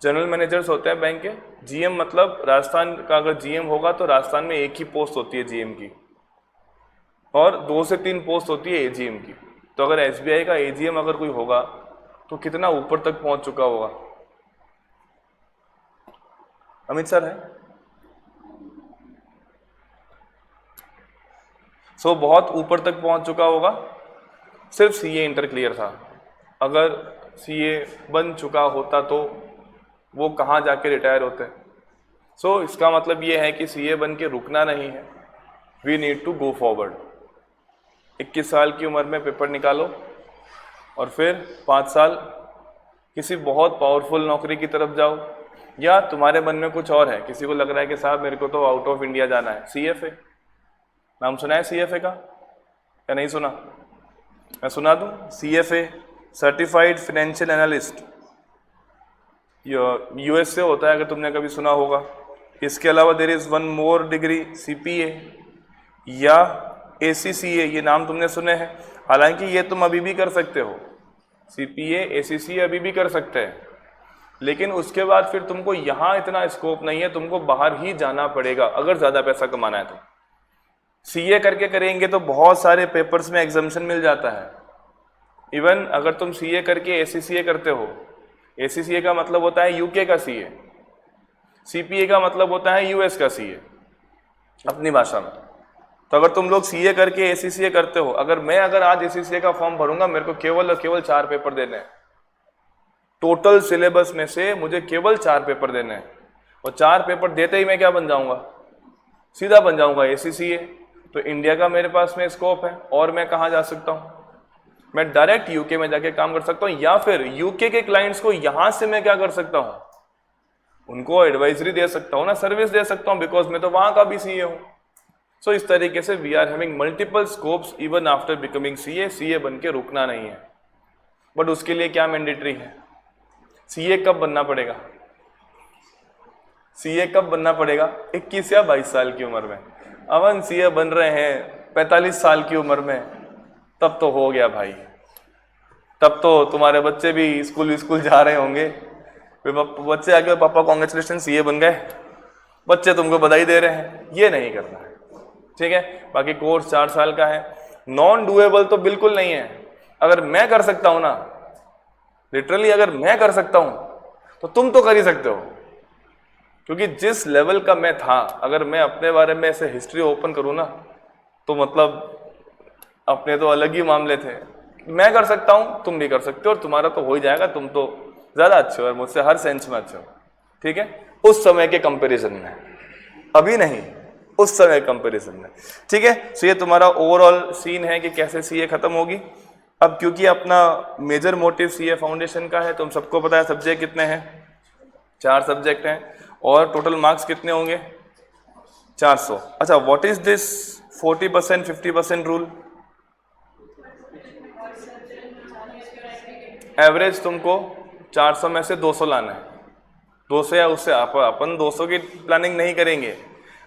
जनरल मैनेजर्स होते हैं बैंक के। जीएम मतलब राजस्थान का अगर जीएम होगा तो राजस्थान में एक ही पोस्ट होती है जीएम की, और 2 से 3 पोस्ट होती है एजीएम की। तो अगर एसबीआई का एजीएम अगर कोई होगा तो कितना ऊपर तक पहुंच चुका होगा? अमित सर है। सो बहुत ऊपर तक पहुंच चुका होगा। सिर्फ सीए इंटर क्लियर था। अगर सीए बन चुका होता तो वो कहाँ जाके रिटायर होते। सो इसका मतलब ये है कि सीए बन के रुकना नहीं है, we need to go forward. 21 साल की उम्र में पेपर निकालो और फिर 5 साल किसी बहुत पावरफुल नौकरी की तरफ जाओ, या तुम्हारे मन में कुछ और है, किसी को लग रहा है कि साहब मेरे को तो आउट ऑफ इंडिया जाना है, सीएफए। नाम सुना है सीएफए का या नहीं सुना? मैं सुना दूं, CFA certified financial analyst, US से होता है, अगर तुमने कभी सुना होगा। इसके अलावा there is one more degree, CPA या एसीसीए, ये नाम तुमने सुने हैं। हालांकि ये तुम अभी भी कर सकते हो, सीपीए एसीसीए अभी भी कर सकते हैं, लेकिन उसके बाद फिर तुमको यहाँ इतना स्कोप नहीं है, तुमको बाहर ही जाना पड़ेगा अगर ज़्यादा पैसा कमाना है तो। सीए करके करेंगे तो बहुत सारे पेपर्स में एग्जाम्शन मिल जाता है। इवन अगर तुम सीए करके एसीसीए करते हो, एसीसीए का मतलब होता है यूके का सीए, सीपीए का मतलब होता है यूएस का सीए अपनी भाषा में। तो अगर तुम लोग सीए करके एसीसीए करते हो, अगर आज एसीसीए का फॉर्म भरूंगा, मेरे को केवल और केवल 4 पेपर देने हैं। टोटल सिलेबस में से मुझे केवल 4 पेपर देने हैं, और 4 पेपर देते ही मैं क्या बन जाऊंगा? सीधा बन जाऊंगा एसीसीए। तो इंडिया का मेरे पास में स्कोप है, और मैं कहाँ जा सकता हूँ? मैं डायरेक्ट यूके में जाके काम कर सकता हूँ, या फिर यूके के क्लाइंट्स को यहां से मैं क्या कर सकता हूँ? उनको एडवाइजरी दे सकता हूँ ना, सर्विस दे सकता हूँ, बिकॉज मैं तो वहां का भी सीए हूँ। सो इस तरीके से we are having multiple scopes even after becoming CA. CA बन के रुकना नहीं है, बट उसके लिए क्या मैंडेटरी है? सीए कब बनना पड़ेगा? सीए कब बनना पड़ेगा? 21 या 22 साल की उम्र में। अवन सीए बन रहे हैं 45 साल की उम्र में, तब तो हो गया भाई, तब तो तुम्हारे बच्चे भी स्कूल जा रहे होंगे। बच्चे आगे, पापा कॉन्ग्रेचुलेशन सीए बन गए, बच्चे तुमको बधाई दे रहे हैं। ये नहीं करना है, ठीक है। बाकी कोर्स 4 साल का है, नॉन डूएबल तो बिल्कुल नहीं है। अगर मैं कर सकता हूं ना, लिटरली अगर मैं कर सकता हूं, तो तुम तो कर ही सकते हो। क्योंकि जिस लेवल का मैं था, अगर मैं अपने बारे में ऐसे हिस्ट्री ओपन करूं ना, तो मतलब अपने तो अलग ही मामले थे। मैं कर सकता हूं, तुम भी कर सकते हो, और तुम्हारा तो हो ही जाएगा। तुम तो ज्यादा अच्छे हो और मुझसे हर सेंस में अच्छे हो, ठीक है, उस समय के कंपैरिजन में, अभी नहीं, उस समय कंपैरिजन में, ठीक है। सो ये तुम्हारा ओवरऑल सीन है कि कैसे सीए खत्म होगी। अब क्योंकि अपना मेजर मोटिव सीए फाउंडेशन का है, तुम सबको पता है सब्जेक्ट कितने हैं? 4 सब्जेक्ट हैं, और टोटल मार्क्स कितने होंगे? 400। अच्छा, what is this 40% 50% rule? Average तुमको 400 में से 200 लाना है, 200 या उससे अपन 200 की प्लानिंग नहीं करेंगे।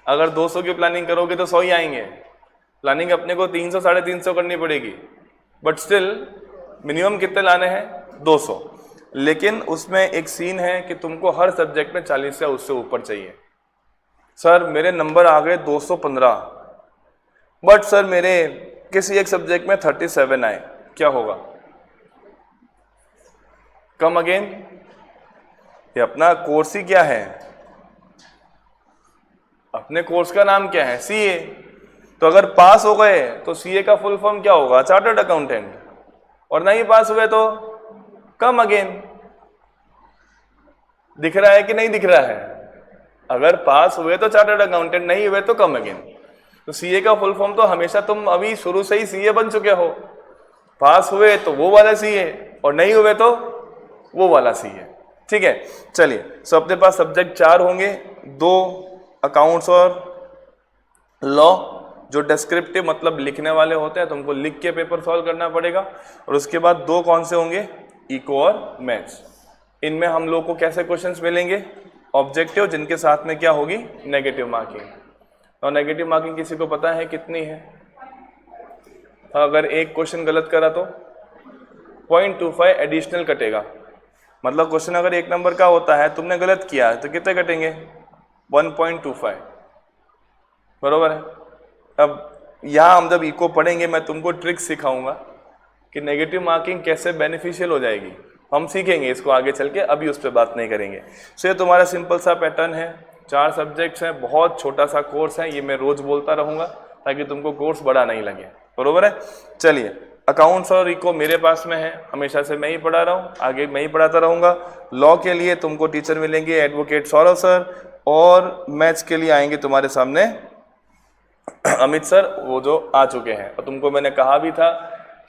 अगर 200 की प्लानिंग करोगे तो 100 ही आएंगे। प्लानिंग अपने को 300 350 करनी पड़ेगी, बट स्टिल मिनिमम कितने लाने हैं, 200। लेकिन उसमें एक सीन है कि तुमको हर सब्जेक्ट में 40 या उससे ऊपर चाहिए। सर मेरे नंबर आ गए 215, बट सर मेरे किसी एक सब्जेक्ट में 37 आए, क्या होगा? Come again. ये अपना कोर्स ही क्या है, अपने कोर्स का नाम क्या है, सीए। तो अगर पास हो गए तो सीए का फुल फॉर्म क्या होगा, चार्टर्ड अकाउंटेंट। और नहीं पास हुए तो कम अगेन। दिख रहा है कि नहीं दिख रहा है? अगर पास हुए तो चार्टर्ड अकाउंटेंट, नहीं हुए तो कम अगेन। तो सीए का फुल फॉर्म तो हमेशा तुम अभी शुरू से ही सीए बन चुके हो। पास हुए तो वो वाला सीए और नहीं हुए तो वो वाला सीए। ठीक है, चलिए। सो अपने पास सब्जेक्ट 4 होंगे, 2 अकाउंट्स और लॉ, जो डिस्क्रिप्टिव मतलब लिखने वाले होते हैं, तुमको लिख के पेपर सॉल्व करना पड़ेगा। और उसके बाद 2 कौन से होंगे, इको और मैथ्स। इनमें हम लोग को कैसे क्वेश्चंस मिलेंगे, ऑब्जेक्टिव, जिनके साथ में क्या होगी, नेगेटिव मार्किंग। और नेगेटिव मार्किंग किसी को पता है कितनी है? अगर एक क्वेश्चन गलत करा तो 0.25 एडिशनल कटेगा। मतलब क्वेश्चन अगर 1 नंबर का होता है, तुमने गलत किया तो कितने कटेंगे, 1.25, बरोबर है। अब यहाँ हम जब इको पढ़ेंगे, मैं तुमको ट्रिक सिखाऊंगा कि नेगेटिव मार्किंग कैसे बेनिफिशियल हो जाएगी। हम सीखेंगे इसको आगे चल के, अभी उस पर बात नहीं करेंगे। सो ये तुम्हारा सिंपल सा पैटर्न है, 4 सब्जेक्ट्स हैं, बहुत छोटा सा कोर्स है, ये मैं रोज बोलता रहूंगा ताकि तुमको कोर्स बड़ा नहीं लगे, बरोबर है। चलिए, अकाउंट्स और इको मेरे पास में है, हमेशा से मैं ही पढ़ा रहा हूँ, आगे मैं ही पढ़ाता रहूंगा। लॉ के लिए तुमको टीचर मिलेंगे एडवोकेट सौरभ सर, और मैथ्स के लिए आएंगे तुम्हारे सामने अमित सर, वो जो आ चुके हैं। और तुमको मैंने कहा भी था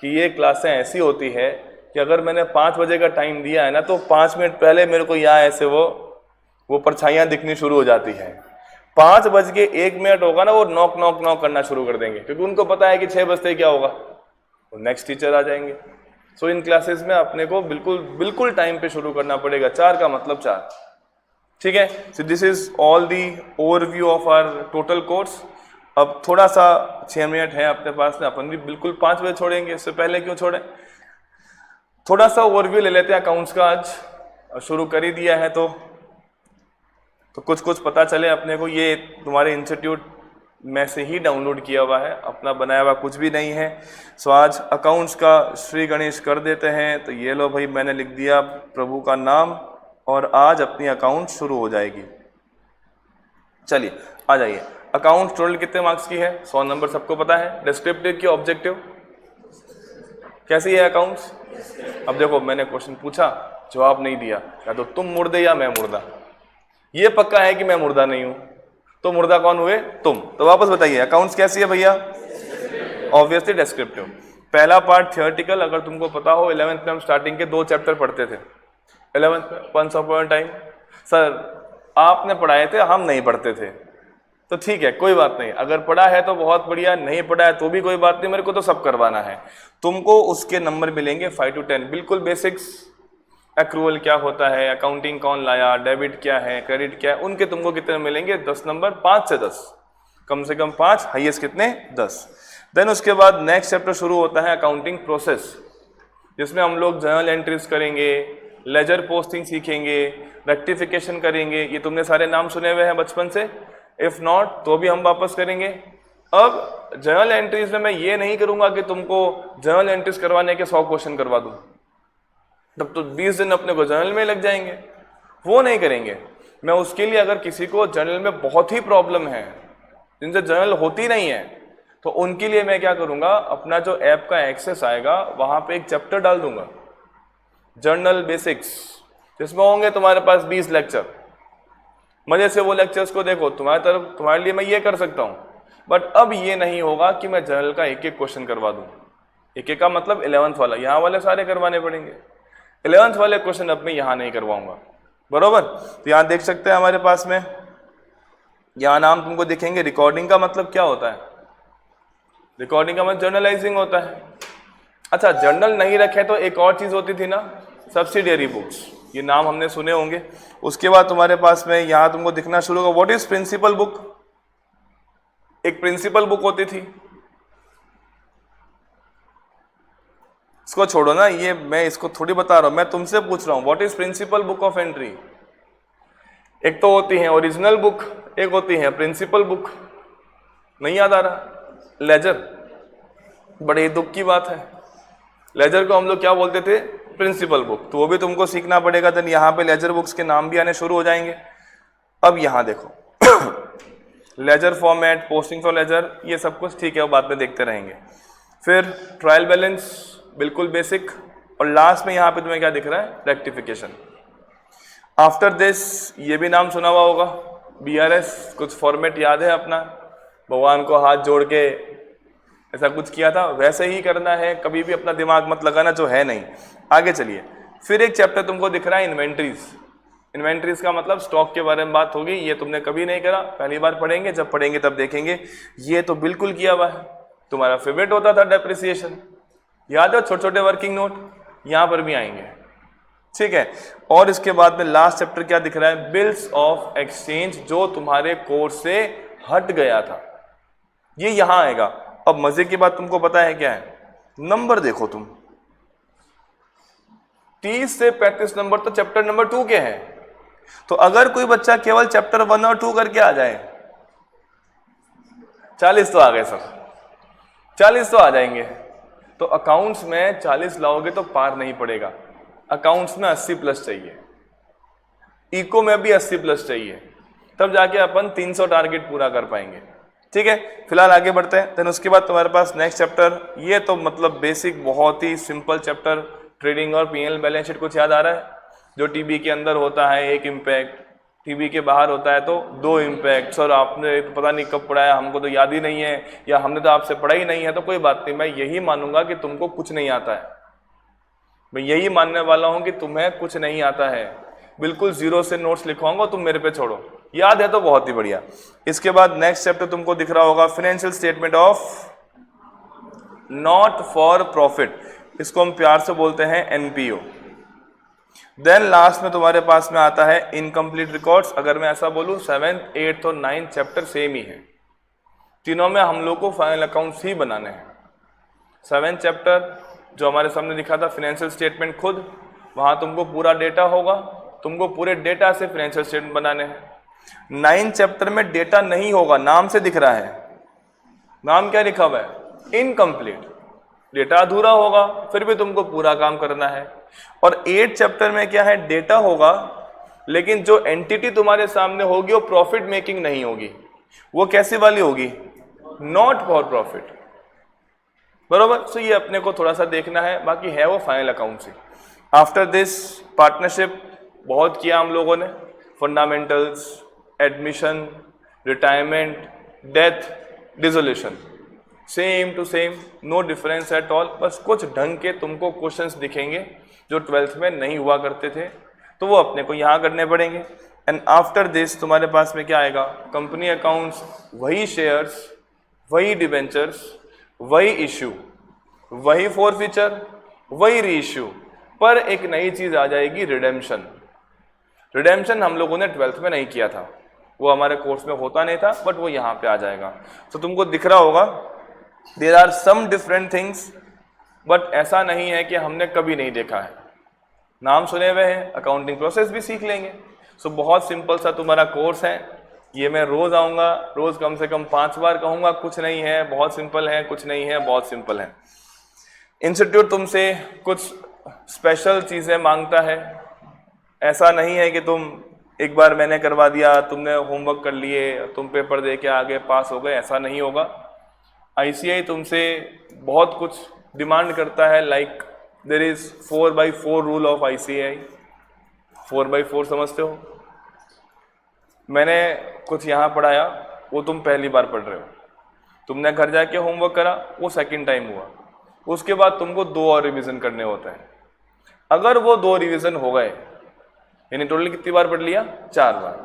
कि ये क्लासें ऐसी होती है कि अगर मैंने 5 बजे का टाइम दिया है ना, तो 5 मिनट पहले मेरे को यहाँ ऐसे वो परछाइयाँ दिखनी शुरू हो जाती हैं। 5 बज के 1 मिनट होगा ना, वो नॉक नॉक नॉक करना शुरू कर देंगे, क्योंकि उनको पता है कि 6 बजते क्या होगा, तो नेक्स्ट टीचर आ जाएंगे। सो इन क्लासेस में अपने को बिल्कुल टाइम पे शुरू करना पड़ेगा। 4 का मतलब 4, ठीक है। So this is all the overview of our total course. अब थोड़ा सा 6 मिनट है अपने पास में, अपन भी बिल्कुल 5 बजे छोड़ेंगे, इससे पहले क्यों छोड़े। थोड़ा सा ओवरव्यू ले लेते हैं अकाउंट्स का, आज शुरू कर ही दिया है तो कुछ पता चले अपने को। ये तुम्हारे इंस्टीट्यूट में से ही डाउनलोड किया हुआ है, अपना बनाया हुआ कुछ भी नहीं है। सो आज अकाउंट्स का श्री गणेश कर देते हैं। तो ये लो भाई, मैंने लिख दिया प्रभु का नाम, और आज अपनी अकाउंट शुरू हो जाएगी। चलिए आ जाइए। अकाउंट टोटल कितने मार्क्स की है, 100 नंबर, सबको पता है। डिस्क्रिप्टिव की ऑब्जेक्टिव कैसी है अकाउंट्स? अब देखो, मैंने क्वेश्चन पूछा, जवाब नहीं दिया, या तो तुम मुर्दे या मैं मुर्दा। ये पक्का है कि मैं मुर्दा नहीं हूं, तो मुर्दा कौन हुए, तुम। तो वापस बताइए, अकाउंट्स कैसी है भैया? Obviously descriptive. पहला पार्ट थियोरेटिकल, अगर तुमको पता हो 11th में हम स्टार्टिंग के 2 चैप्टर पढ़ते थे 11th में, वंस अपॉन टाइम। सर आपने पढ़ाए थे, हम नहीं पढ़ते थे, तो ठीक है, कोई बात नहीं। अगर पढ़ा है तो बहुत बढ़िया, नहीं पढ़ा है तो भी कोई बात नहीं, मेरे को तो सब करवाना है। तुमको उसके नंबर मिलेंगे 5 to 10, बिल्कुल बेसिक्स। एक्रूअल क्या होता है, अकाउंटिंग कौन लाया, डेबिट क्या है, क्रेडिट क्या है, उनके तुमको कितने मिलेंगे, 10 नंबर, 5 से 10, कम से कम 5, हाईएस्ट कितने, 10। देन उसके बाद नेक्स्ट चैप्टर शुरू होता है अकाउंटिंग प्रोसेस, जिसमें हम लोग जर्नल एंट्रीज करेंगे, लेजर पोस्टिंग सीखेंगे, रेक्टिफिकेशन करेंगे। ये तुमने सारे नाम सुने हुए हैं बचपन से, इफ नॉट तो भी हम वापस करेंगे। अब जर्नल एंट्रीज में मैं ये नहीं करूंगा कि तुमको जर्नल एंट्रीज करवाने के 100 क्वेश्चन करवा दूं, तब तो 20 दिन अपने को जर्नल में लग जाएंगे, वो नहीं करेंगे। मैं उसके लिए, अगर किसी को जर्नल में बहुत ही प्रॉब्लम है, जिनसे जर्नल होती नहीं है, तो उनके लिए मैं क्या करूंगा, अपना जो ऐप का एक्सेस आएगा वहां पे एक चैप्टर डाल दूंगा, जर्नल बेसिक्स, जिसमें होंगे तुम्हारे पास 20 लेक्चर। मजे से वो लेक्चर्स को देखो, तुम्हारे लिए मैं ये कर सकता हूं। बट अब ये नहीं होगा कि मैं जर्नल का एक एक क्वेश्चन करवा दूं। एक का मतलब 11th वाला, यहाँ वाले सारे करवाने पड़ेंगे। 11th वाले क्वेश्चन अब मैं यहाँ नहीं करवाऊंगा, बरोबर। तो यहाँ देख सकते हैं हमारे पास में, यहाँ नाम तुमको दिखेंगे। रिकॉर्डिंग का मतलब क्या होता है? रिकॉर्डिंग का मतलब जर्नलाइजिंग होता है। अच्छा, जर्नल नहीं रखे तो एक और चीज होती थी ना, सब्सिडियरी बुक्स, ये नाम हमने सुने होंगे। उसके बाद तुम्हारे पास में यहां तुमको दिखना शुरू होगा व्हाट इज प्रिंसिपल बुक। एक प्रिंसिपल बुक होती थी, इसको छोड़ो ना, ये मैं इसको थोड़ी बता रहा हूं, मैं तुमसे पूछ रहा हूं what is principal book of entry. एक तो होती है ओरिजिनल बुक, एक होती है प्रिंसिपल बुक। नहीं याद आ रहा? लेजर, बड़े दुख की बात है, लेजर को हम लोग क्या बोलते थे? Principal book. तो वो भी तुमको सीखना पड़ेगा, तो यहाँ पे लेजर बुक्स के नाम भी आने शुरू हो जाएंगे। अब यहाँ देखो ledger format, posting for ledger, ये सब कुछ ठीक है, वो बाद में देखते रहेंगे। फिर ट्रायल बैलेंस, बिल्कुल बेसिक। और लास्ट में यहाँ पे तुम्हें क्या दिख रहा है? रेक्टिफिकेशन। आफ्टर दिस, ये भी नाम सुना हुआ होगा, BRS, कुछ फॉर्मेट याद है अपना? भगवान को हाथ जोड़ के ऐसा कुछ किया था, वैसे ही करना है, कभी भी अपना दिमाग मत लगाना जो है नहीं। आगे चलिए, फिर एक चैप्टर तुमको दिख रहा है इन्वेंट्रीज। इन्वेंट्रीज का मतलब स्टॉक के बारे में बात होगी। ये तुमने कभी नहीं करा, पहली बार पढ़ेंगे, जब पढ़ेंगे तब देखेंगे। ये तो बिल्कुल किया हुआ है, तुम्हारा फेवरेट होता था डेप्रिसिएशन, याद है? छोटे छोटे वर्किंग नोट यहाँ पर भी आएंगे, ठीक है। और इसके बाद में लास्ट चैप्टर क्या दिख रहा है? बिल्स ऑफ एक्सचेंज, जो तुम्हारे कोर्स से हट गया था, ये यहां आएगा। अब मजे की बात तुमको पता है क्या है? नंबर देखो तुम, 30 से 35 नंबर तो चैप्टर नंबर 2 के हैं। तो अगर कोई बच्चा केवल चैप्टर 1 और 2 करके आ जाए, 40 तो आ गए सर, 40 तो आ जाएंगे। तो अकाउंट्स में 40 लाओगे तो पार नहीं पड़ेगा। अकाउंट्स में 80 प्लस चाहिए, इको में भी 80 प्लस चाहिए, तब जाके अपन 300 टारगेट पूरा कर पाएंगे, ठीक है। फिलहाल आगे बढ़ते हैं। देन उसके बाद तुम्हारे पास नेक्स्ट चैप्टर, ये तो मतलब बेसिक, बहुत ही सिंपल चैप्टर, ट्रेडिंग और पीएल बैलेंस शीट। कुछ याद आ रहा है? जो टीबी के अंदर होता है 1 इम्पैक्ट, टीबी के बाहर होता है तो 2 इम्पैक्ट। सर आपने तो पता नहीं कब पढ़ाया, हमको तो याद ही नहीं है, या हमने तो आपसे पढ़ा ही नहीं है। तो कोई बात नहीं, मैं यही मानूंगा कि तुमको कुछ नहीं आता है, मैं यही मानने वाला हूं कि तुम्हें कुछ नहीं आता है। बिल्कुल जीरो से नोट्स लिखवाऊंगा, तुम मेरे पे छोड़ो, याद है तो बहुत ही बढ़िया। इसके बाद नेक्स्ट चैप्टर तुमको दिख रहा होगा financial statement of not for profit, इसको हम प्यार से बोलते हैं NPO। देन लास्ट में तुम्हारे पास में आता है इनकम्प्लीट रिकॉर्ड्स। अगर मैं ऐसा बोलूं 7th, 8th और 9th चैप्टर सेम ही है, तीनों में हम लोग को फाइनल अकाउंट्स ही बनाने हैं। 7th चैप्टर जो हमारे सामने दिखा था फाइनेंशियल स्टेटमेंट, खुद वहां तुमको पूरा डेटा होगा, तुमको पूरे डेटा से फाइनेंशियल स्टेटमेंट बनाने हैं। 9th चैप्टर में डेटा नहीं होगा, नाम से दिख रहा है, नाम क्या लिखा हुआ है? इनकम्प्लीट, डेटा अधूरा होगा, फिर भी तुमको पूरा काम करना है। और 8th चैप्टर में क्या है? डेटा होगा, लेकिन जो एंटिटी तुम्हारे सामने होगी वो प्रॉफिट मेकिंग नहीं होगी। वो कैसी वाली होगी? नॉट फॉर प्रॉफिट, बरोबर। तो ये अपने को थोड़ा सा देखना है, बाकी है वो फाइनल अकाउंट से। आफ्टर दिस पार्टनरशिप बहुत किया हम लोगों ने, fundamentals, admission, retirement, death, dissolution, same to same, no difference at all. बस कुछ ढंग के तुमको क्वेश्चंस दिखेंगे जो 12th में नहीं हुआ करते थे, तो वो अपने को यहाँ करने पड़ेंगे। एंड आफ्टर दिस तुम्हारे पास में क्या आएगा? कंपनी अकाउंट्स, वही शेयर्स, वही डिबेंचर्स, वही इश्यू, वही फॉरफीचर, वही री इश्यू, पर एक नई चीज आ जाएगी, रिडेम्पशन। रिडेम्पशन हम लोगों ने 12th में नहीं किया था, वो हमारे कोर्स में होता नहीं था, बट वो यहाँ पे आ जाएगा। तो तुमको दिख रहा होगा there are some different things, but ऐसा नहीं है कि हमने कभी नहीं देखा है। नाम सुने हुए हैं, अकाउंटिंग प्रोसेस भी सीख लेंगे। सो बहुत सिंपल सा तुम्हारा कोर्स है, ये मैं रोज आऊँगा, रोज कम से कम 5 बार कहूँगा, कुछ नहीं है बहुत सिंपल है, कुछ नहीं है बहुत सिंपल है। इंस्टीट्यूट तुमसे कुछ स्पेशल चीज़ें मांगता है, ऐसा नहीं है कि तुम एक बार मैंने करवा दिया, तुमने होमवर्क कर लिए, तुम पेपर दे के आगे पास हो गए, ऐसा नहीं होगा। ICAI तुमसे बहुत कुछ डिमांड करता है, like there is 4/4 rule of ICAI। 4/4 समझते हो? मैंने कुछ यहाँ पढ़ाया, वो तुम पहली बार पढ़ रहे हो, तुमने घर जाके होमवर्क करा, वो सेकंड टाइम हुआ, उसके बाद तुमको 2 और रिवीजन करने होते हैं। अगर वो 2 रिवीजन हो गए, यानी टोटल कितनी बार पढ़ लिया? 4 बार,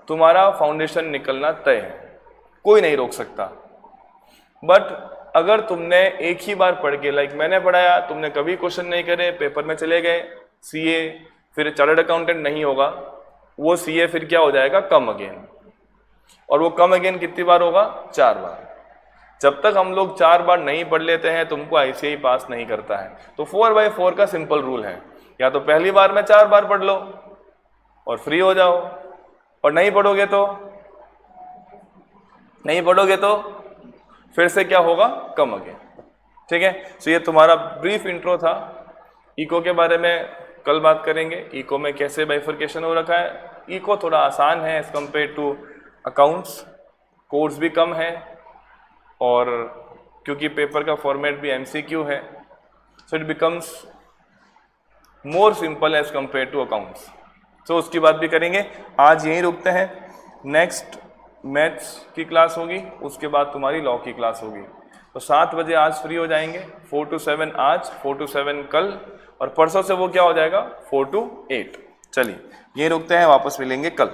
तुम्हारा फाउंडेशन निकलना तय है, कोई नहीं रोक सकता। बट अगर तुमने एक ही बार पढ़ के, लाइक मैंने पढ़ाया, तुमने कभी क्वेश्चन नहीं करे, पेपर में चले गए, CA फिर चार्टर्ड अकाउंटेंट नहीं होगा, वो CA फिर क्या हो जाएगा, कम अगेन। और वो कम अगेन कितनी बार होगा, 4 बार। जब तक हम लोग 4 बार नहीं पढ़ लेते हैं तुमको ICAI पास नहीं करता है। तो 4/4 का सिंपल रूल है, या तो पहली बार में 4 बार पढ़ लो और फ्री हो जाओ, और नहीं पढ़ोगे तो फिर से क्या होगा, कम अगेन। ठीक है, तो ये तुम्हारा ब्रीफ इंट्रो था। इको के बारे में कल बात करेंगे, इको में कैसे बाइफर्केशन हो रखा है। इको थोड़ा आसान है as compare to accounts, codes भी कम है, और क्योंकि पेपर का फॉर्मेट भी MCQ है, so it becomes more simple as compare to accounts. तो उसकी बात भी करेंगे। आज यहीं रुकते हैं, नेक्स्ट मैथ्स की क्लास होगी, उसके बाद तुम्हारी लॉ की क्लास होगी। तो 7 बजे आज फ्री हो जाएंगे, 4 to 7 आज, 4 to 7 कल, और परसों से वो क्या हो जाएगा, 4 to 8। चलिए यहीं रुकते हैं, वापस मिलेंगे कल।